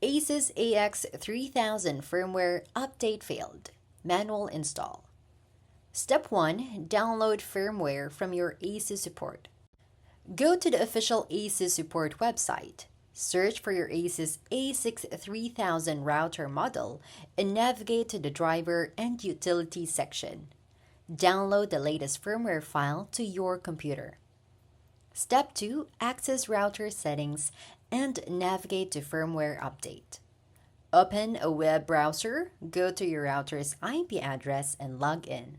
ASUS AX3000 Firmware Update Failed. Manual Install. Step 1. Download firmware from your ASUS support. Go to the official ASUS support website. Search for your ASUS A6000 router model and navigate to the Driver and Utilities section. Download the latest firmware file to your computer. Step 2. Access router settings and navigate to Firmware Update. Open a web browser, go to your router's IP address and log in.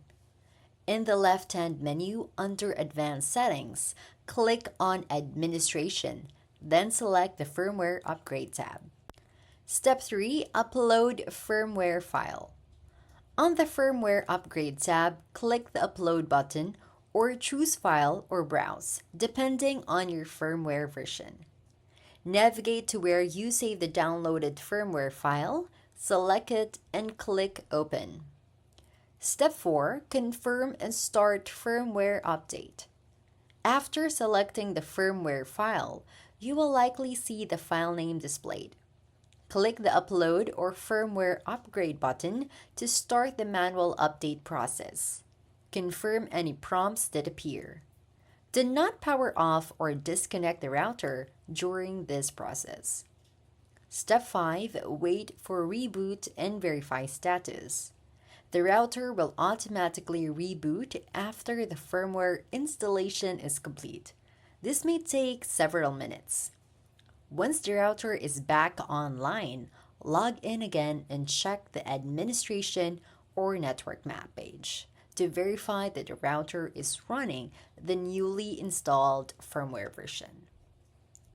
In the left-hand menu under Advanced Settings, click on Administration, then select the Firmware Upgrade tab. Step 3. Upload firmware file. On the Firmware Upgrade tab, click the Upload button or choose File or Browse, depending on your firmware version. Navigate to where you save the downloaded firmware file, select it, and click Open. Step 4. Confirm and start firmware update. After selecting the firmware file, you will likely see the file name displayed. Click the Upload or Firmware Upgrade button to start the manual update process. Confirm any prompts that appear. Do not power off or disconnect the router during this process. Step 5. Wait for reboot and verify status. The router will automatically reboot after the firmware installation is complete. This may take several minutes. Once the router is back online, log in again and check the administration or network map page to verify that the router is running the newly installed firmware version.